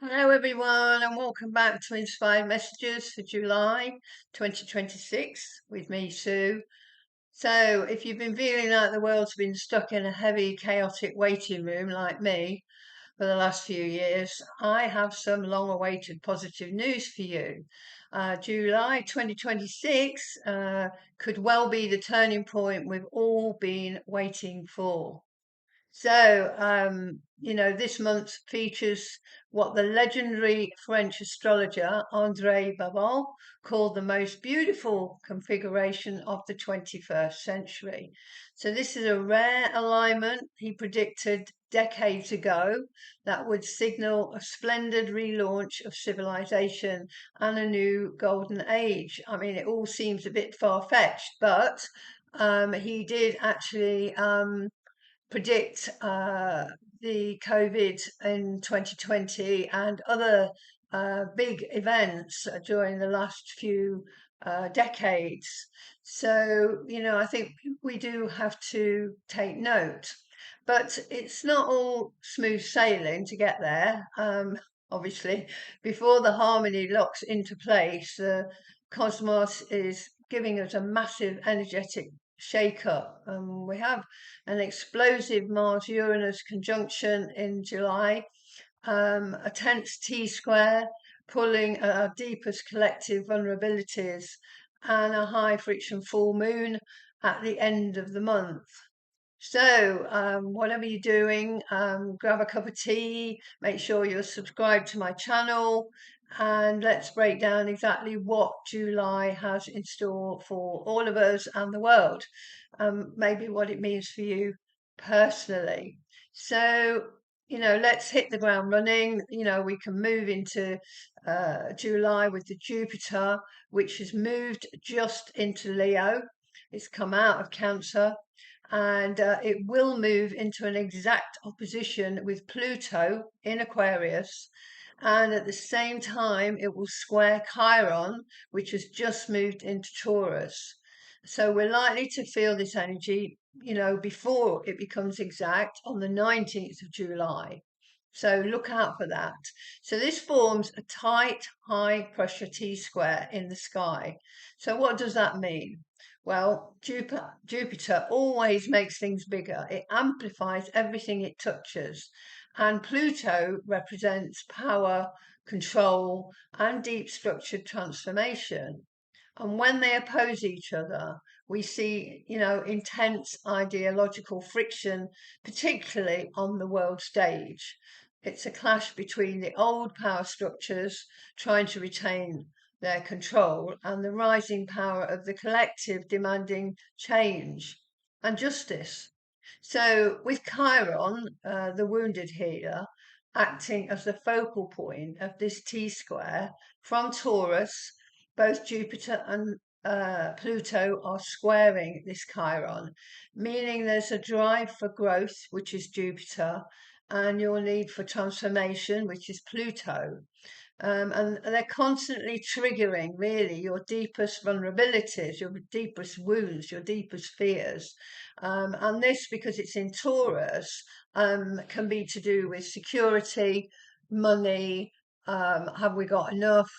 Hello, everyone, and welcome back to Inspired Messages for July 2026 with me, Sue. So, if you've been feeling like the world's been stuck in a heavy, chaotic waiting room like me for the last few years, I have some long awaited positive news for you. July 2026 could well be the turning point we've all been waiting for. This month features what the legendary French astrologer André Barbault called the most beautiful configuration of the 21st century. So, this is a rare alignment he predicted decades ago that would signal a splendid relaunch of civilization and a new golden age. I mean, it all seems a bit far-fetched, but he did actually predict the COVID in 2020 and other big events during the last few decades. So, I think we do have to take note. But it's not all smooth sailing to get there. Obviously, before the harmony locks into place, the cosmos is giving us a massive energetic shake up. We have an explosive Mars-Uranus conjunction in July, a tense T-square pulling at our deepest collective vulnerabilities, and a high friction full moon at the end of the month. So, whatever you're doing, grab a cup of tea, make sure you're subscribed to my channel, and let's break down exactly what July has in store for all of us and the world, maybe what it means for you personally. So, let's hit the ground running. We can move into July with the Jupiter, which has moved just into Leo. It's come out of Cancer, and it will move into an exact opposition with Pluto in Aquarius. And at the same time, it will square Chiron, which has just moved into Taurus. So we're likely to feel this energy, before it becomes exact on the 19th of July. So look out for that. So this forms a tight, high pressure T square in the sky. So what does that mean? Well, Jupiter always makes things bigger. It amplifies everything it touches. And Pluto represents power, control, and deep structured transformation. And when they oppose each other, we see, intense ideological friction, particularly on the world stage. It's a clash between the old power structures trying to retain their control and the rising power of the collective demanding change and justice. So, with Chiron, the wounded healer, acting as the focal point of this T square from Taurus, both Jupiter and Pluto are squaring this Chiron, meaning there's a drive for growth, which is Jupiter, and your need for transformation, which is Pluto. And they're constantly triggering really your deepest vulnerabilities, your deepest wounds, your deepest fears. And this, because it's in Taurus, can be to do with security, money, have we got enough,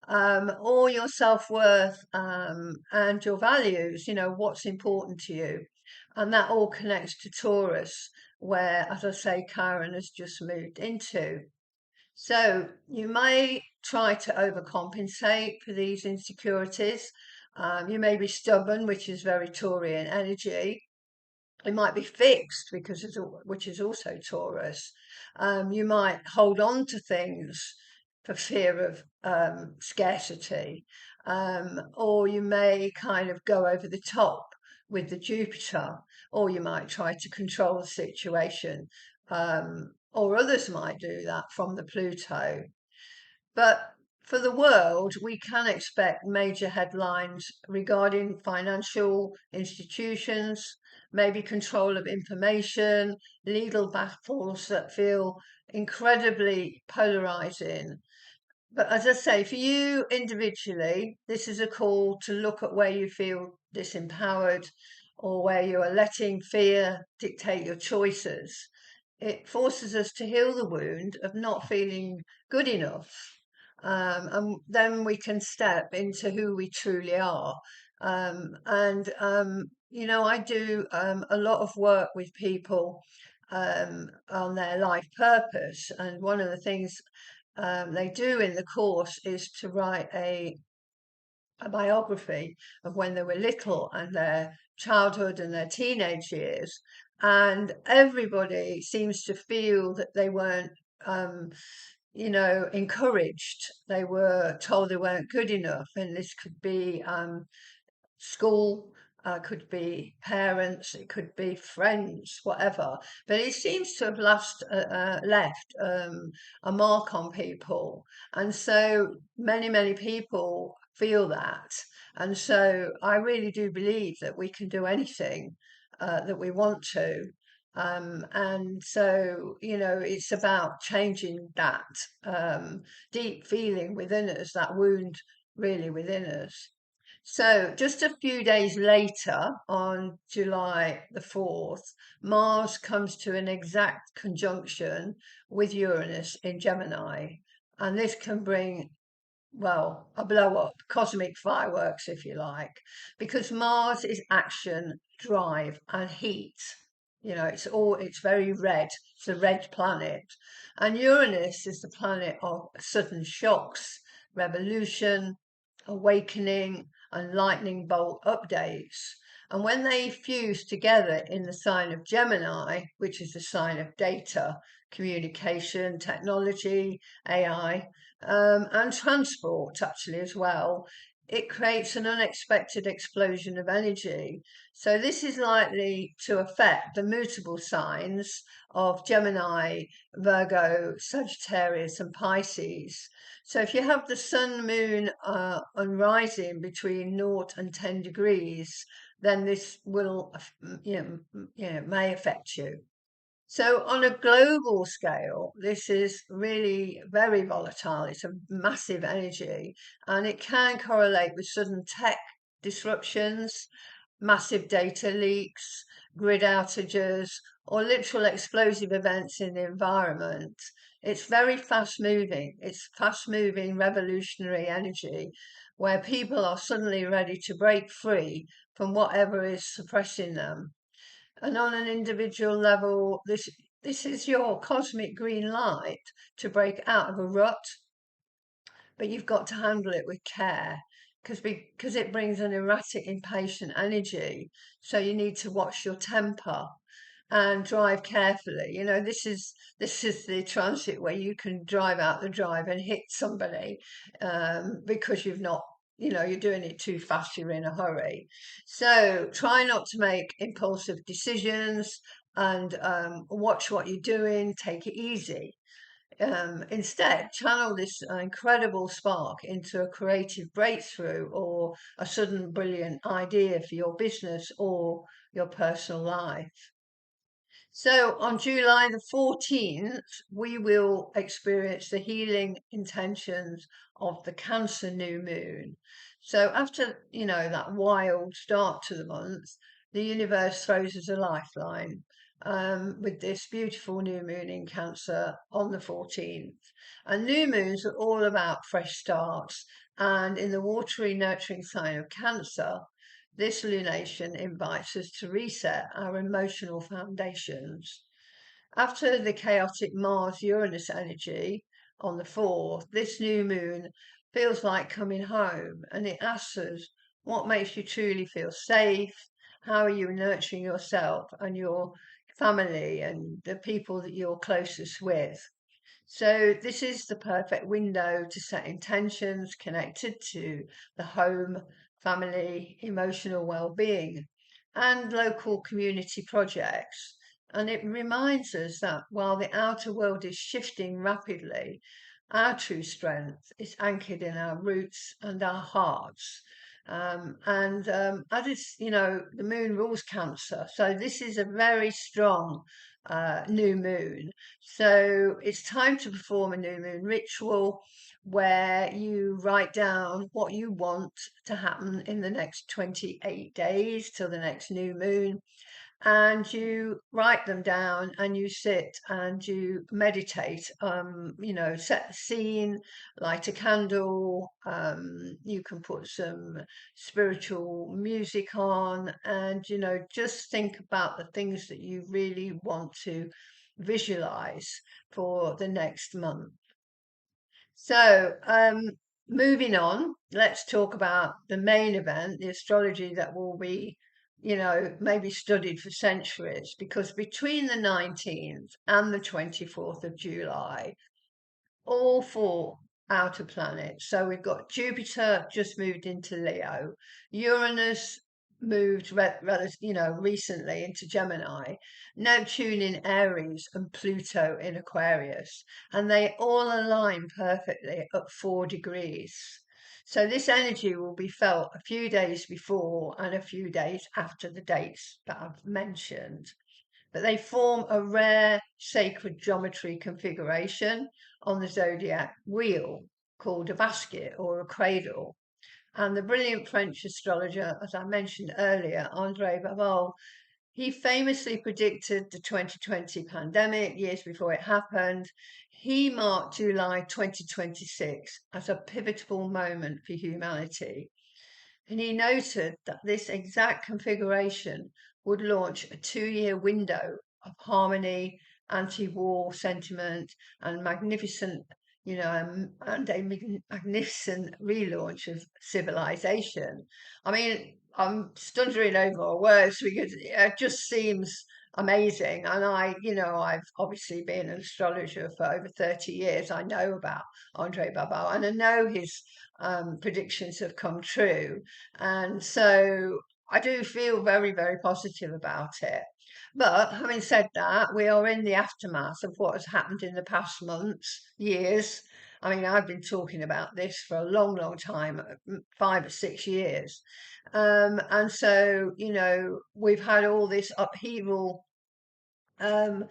or your self-worth, and your values, what's important to you. And that all connects to Taurus, where, as I say, Chiron has just moved into. So you may try to overcompensate for these insecurities. You may be stubborn, which is very Taurian energy. You might be fixed, which is also Taurus. You might hold on to things for fear of scarcity, or you may kind of go over the top with the Jupiter, or you might try to control the situation, or others might do that from the Pluto. But for the world, we can expect major headlines regarding financial institutions, maybe control of information, legal battles that feel incredibly polarizing. But as I say, for you individually, this is a call to look at where you feel disempowered or where you are letting fear dictate your choices. it forces us to heal the wound of not feeling good enough. And then we can step into who we truly are. I do a lot of work with people on their life purpose. And one of the things they do in the course is to write a biography of when they were little and their childhood and their teenage years. And everybody seems to feel that they weren't, encouraged. They were told they weren't good enough. And this could be school, could be parents, it could be friends, whatever. But it seems to have left a mark on people. And so many people feel that. And so I really do believe that we can do anything that we want to. And so, it's about changing that deep feeling within us, that wound really within us. So, just a few days later, on July the 4th, Mars comes to an exact conjunction with Uranus in Gemini. And this can bring, well, a blow up, cosmic fireworks, if you like, because Mars is action, drive, and heat. It's very red. It's a red planet. And Uranus is the planet of sudden shocks, revolution, awakening, and lightning bolt updates. And when they fuse together in the sign of Gemini, which is the sign of data, communication, technology, AI, and transport actually as well, it creates an unexpected explosion of energy. So this is likely to affect the mutable signs of Gemini, Virgo, Sagittarius, and Pisces. So if you have the sun, moon, and rising between 0 and 10 degrees, then this will, may affect you. So on a global scale, this is really very volatile. It's a massive energy, and it can correlate with sudden tech disruptions, massive data leaks, grid outages, or literal explosive events in the environment. It's very fast moving. It's fast moving, revolutionary energy where people are suddenly ready to break free from whatever is suppressing them. And on an individual level, this is your cosmic green light to break out of a rut, but you've got to handle it with care because it brings an erratic, impatient energy. So you need to watch your temper and drive carefully. This is the transit where you can drive out the drive and hit somebody because you've not. You're doing it too fast, you're in a hurry. So try not to make impulsive decisions and watch what you're doing, take it easy. Instead, channel this incredible spark into a creative breakthrough or a sudden brilliant idea for your business or your personal life. So on July the 14th, we will experience the healing intentions of the Cancer new moon. So after, that wild start to the month, the universe throws us a lifeline with this beautiful new moon in Cancer on the 14th. And new moons are all about fresh starts. And in the watery, nurturing sign of Cancer, this lunation invites us to reset our emotional foundations. After the chaotic Mars-Uranus energy on the 4th, this new moon feels like coming home, and it asks us, what makes you truly feel safe? How are you nurturing yourself and your family and the people that you're closest with? So this is the perfect window to set intentions connected to the home, family, emotional well-being, and local community projects. And it reminds us that while the outer world is shifting rapidly, our true strength is anchored in our roots and our hearts. As it's, the moon rules Cancer. So this is a very strong new moon. So it's time to perform a new moon ritual where you write down what you want to happen in the next 28 days till the next new moon. and you write them down and you sit and you meditate. Set the scene, light a candle, you can put some spiritual music on, and just think about the things that you really want to visualize for the next month. So, moving on, let's talk about the main event, the astrology that will be, maybe studied for centuries, because between the 19th and the 24th of July, all four outer planets. So we've got Jupiter just moved into Leo, Uranus moved recently into Gemini, Neptune in Aries, and Pluto in Aquarius, and they all align perfectly at 4 degrees. So this energy will be felt a few days before and a few days after the dates that I've mentioned, but they form a rare sacred geometry configuration on the zodiac wheel called a basket or a cradle. And the brilliant French astrologer, as I mentioned earlier, André Barbault, he famously predicted the 2020 pandemic years before it happened. He marked July 2026 as a pivotal moment for humanity, and he noted that this exact configuration would launch a 2-year window of harmony, anti-war sentiment, and a magnificent relaunch of civilization. I mean, I'm stuttering over our words because it just seems amazing. And I've obviously been an astrologer for over 30 years. I know about Andre Barbault, and I know his predictions have come true. And so I do feel very, very positive about it. But having said that, we are in the aftermath of what has happened in the past months, years. I mean, I've been talking about this for a long, long time, 5 or 6 years. And so, we've had all this upheaval um,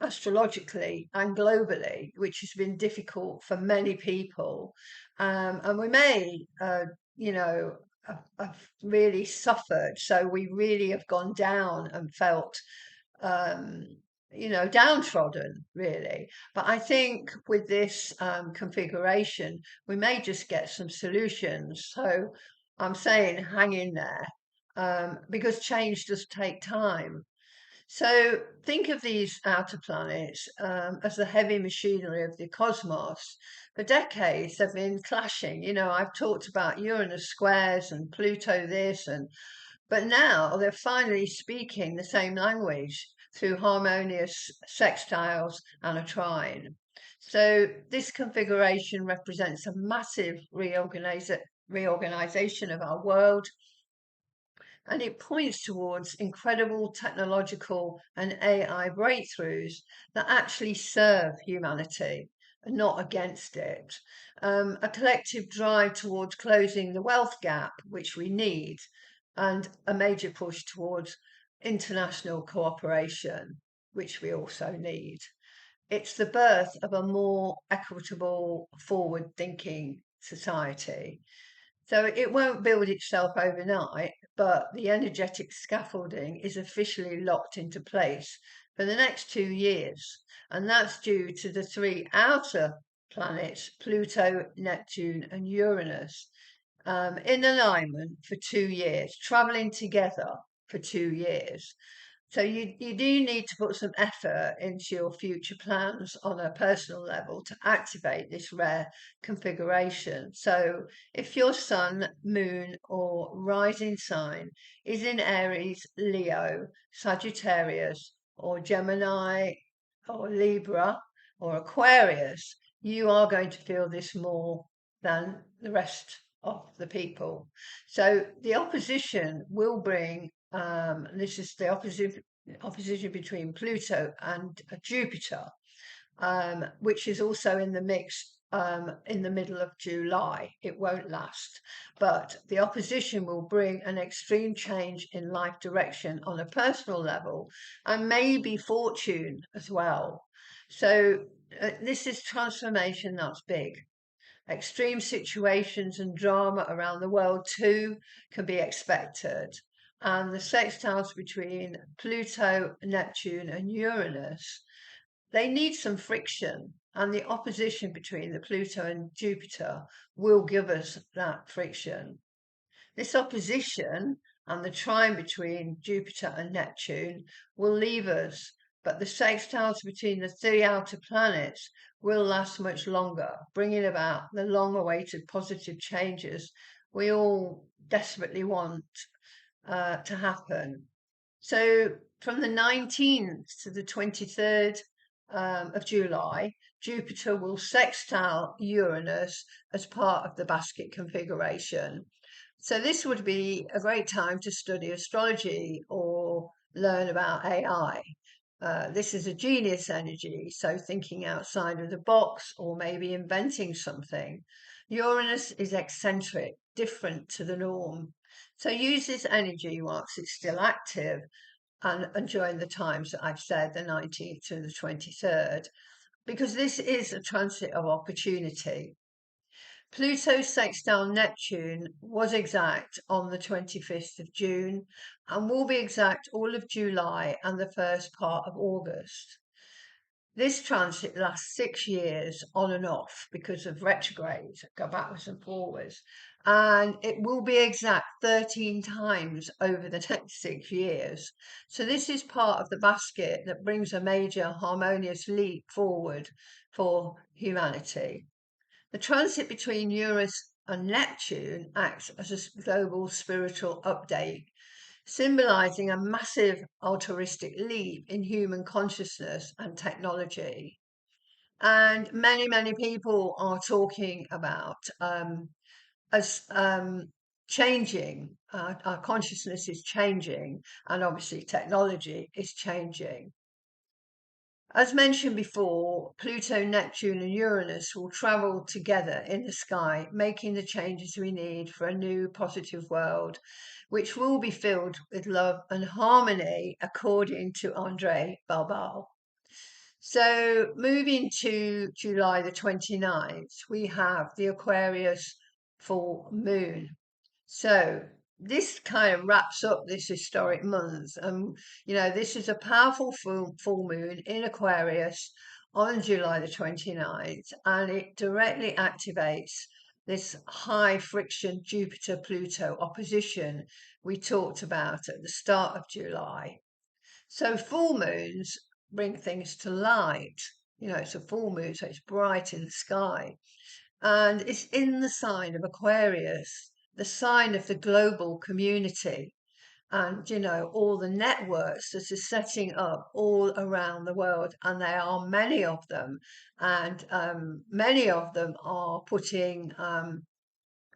astrologically and globally, which has been difficult for many people. And we may, have really suffered. So we really have gone down and felt, um, downtrodden, really. But I think with this configuration, we may just get some solutions. So I'm saying hang in there, because change does take time. So think of these outer planets as the heavy machinery of the cosmos. For decades, they've been clashing. I've talked about Uranus squares and Pluto this, but now they're finally speaking the same language through harmonious sextiles and a trine. So this configuration represents a massive reorganization of our world, and it points towards incredible technological and AI breakthroughs that actually serve humanity and not against it. A collective drive towards closing the wealth gap, which we need, and a major push towards international cooperation, which we also need. It's the birth of a more equitable, forward thinking society. So it won't build itself overnight, but the energetic scaffolding is officially locked into place for the next 2 years. And that's due to the three outer planets, Pluto, Neptune, and Uranus, in alignment for 2 years, traveling together for 2 years. So you do need to put some effort into your future plans on a personal level to activate this rare configuration. So if your sun, moon, or rising sign is in Aries, Leo, Sagittarius, or Gemini, or Libra, or Aquarius, you are going to feel this more than the rest of the people. So the opposition will bring, this is the opposition between Pluto and Jupiter, which is also in the mix in the middle of July. It won't last, but the opposition will bring an extreme change in life direction on a personal level, and maybe fortune as well. So this is transformation that's big. Extreme situations and drama around the world too can be expected. and the sextiles between Pluto, Neptune, and Uranus, they need some friction, and the opposition between the Pluto and Jupiter will give us that friction. This opposition and the trine between Jupiter and Neptune will leave us, but the sextiles between the three outer planets will last much longer, bringing about the long-awaited positive changes we all desperately want to happen. So from the 19th to the 23rd of July, Jupiter will sextile Uranus as part of the basket configuration. So this would be a great time to study astrology or learn about AI. This is a genius energy, so thinking outside of the box or maybe inventing something. Uranus is eccentric, different to the norm. So use this energy whilst it's still active and during the times that I've said, the 19th to the 23rd, because this is a transit of opportunity. Pluto's sextile Neptune was exact on the 25th of June and will be exact all of July and the first part of August. This transit lasts 6 years on and off because of retrograde, go backwards and forwards, and it will be exact 13 times over the next 6 years. So this is part of the basket that brings a major harmonious leap forward for humanity. The transit between Uranus and Neptune acts as a global spiritual update, symbolizing a massive altruistic leap in human consciousness and technology. And many people are talking about as changing, our consciousness is changing, and obviously technology is changing. As mentioned before, Pluto, Neptune, and Uranus will travel together in the sky, making the changes we need for a new positive world, which will be filled with love and harmony, according to André Barbault. So, moving to July the 29th, we have the Aquarius Full Moon. So, this kind of wraps up this historic month. This is a powerful full moon in Aquarius on July the 29th, and it directly activates this high friction Jupiter-Pluto opposition we talked about at the start of July. So full moons bring things to light. It's a full moon, so it's bright in the sky. And it's in the sign of Aquarius, the sign of the global community, and all the networks that are setting up all around the world, and there are many of them, and many of them are putting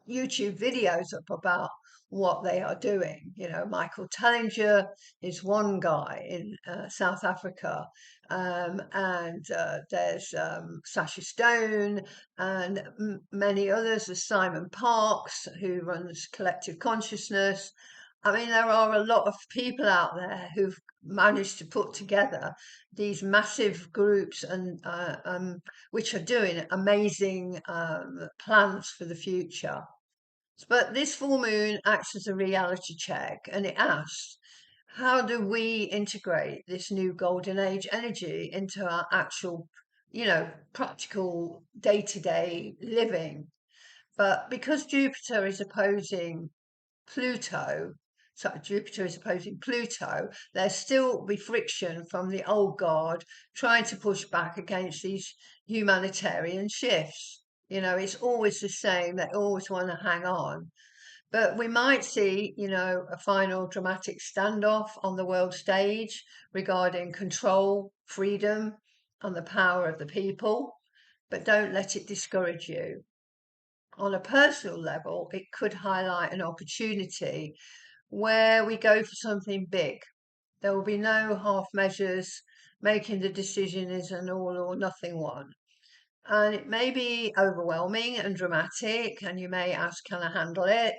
YouTube videos up about what they are doing. Michael Tellinger is one guy in South Africa, and there's Sasha Stone and many others. There's Simon Parks, who runs Collective Consciousness. I mean, there are a lot of people out there who've managed to put together these massive groups and which are doing amazing plans for the future. But this full moon acts as a reality check, and it asks, how do we integrate this new golden age energy into our actual, practical day-to-day living? But because Jupiter is opposing Pluto, there'll still be friction from the old guard trying to push back against these humanitarian shifts. It's always the same. They always want to hang on. But we might see, a final dramatic standoff on the world stage regarding control, freedom, and the power of the people. But don't let it discourage you. On a personal level, it could highlight an opportunity where we go for something big. There will be no half measures. Making the decision is an all or nothing one. And it may be overwhelming and dramatic, and you may ask, can I handle it?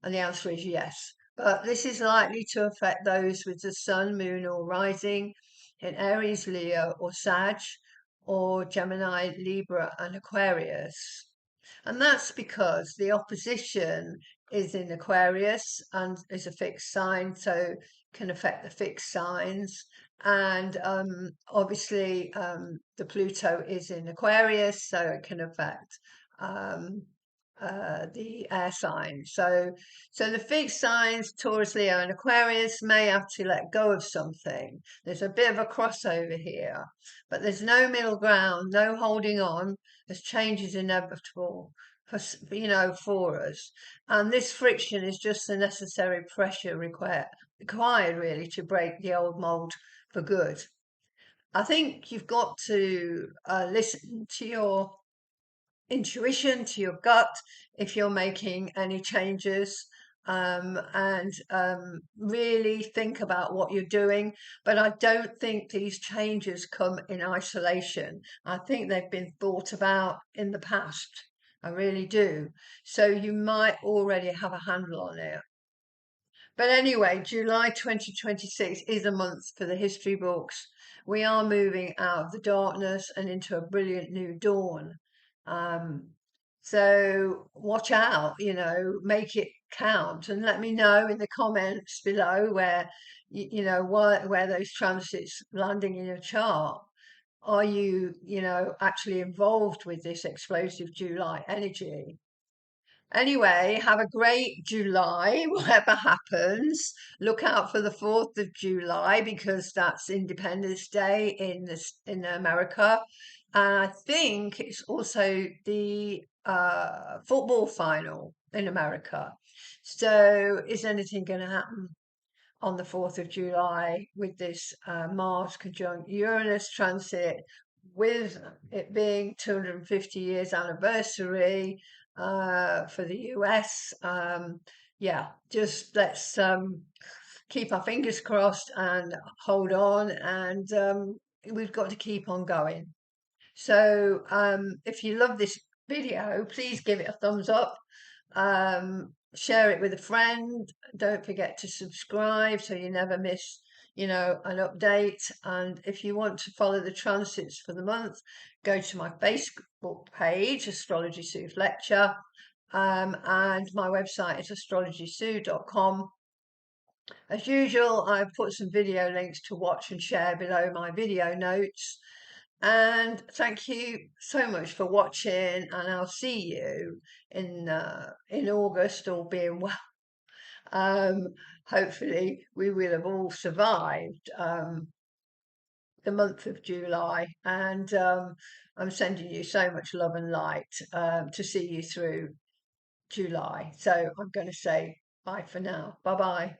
And the answer is yes. But this is likely to affect those with the sun, moon, or rising in Aries, Leo, or Sag, or Gemini, Libra, and Aquarius. And that's because the opposition is in Aquarius and is a fixed sign, so can affect the fixed signs. And obviously, the Pluto is in Aquarius, so it can affect um, the air signs. So the fixed signs, Taurus, Leo, and Aquarius, may have to let go of something. There's a bit of a crossover here, but there's no middle ground, no holding on, as change is inevitable for us. And this friction is just the necessary pressure required really to break the old mold for good. I think you've got to listen to your intuition, to your gut, if you're making any changes, and really think about what you're doing. But I don't think these changes come in isolation. I think they've been thought about in the past. I really do. So you might already have a handle on it. But anyway, July 2026 is a month for the history books. We are moving out of the darkness and into a brilliant new dawn. Um, so watch out, make it count, and let me know in the comments below where, where those transits landing in your chart. Are you, actually involved with this explosive July energy? Anyway, have a great July, whatever happens. Look out for the 4th of July because that's Independence Day in America. And I think it's also the football final in America. So is anything going to happen on the 4th of July with this Mars conjunct Uranus transit, with it being 250 years anniversary for the US? Yeah, just let's keep our fingers crossed and hold on, and we've got to keep on going. So if you love this video, please give it a thumbs up. Share it with a friend. Don't forget to subscribe so you never miss, an update. And if you want to follow the transits for the month, go to my Facebook page, Astrology Sue Fletcher, and my website is astrologysue.com. As usual, I've put some video links to watch and share below my video notes. And thank you so much for watching, and I'll see you in August, all being well. Hopefully we will have all survived the month of July, and I'm sending you so much love and light to see you through July. So I'm going to say bye for now. Bye bye.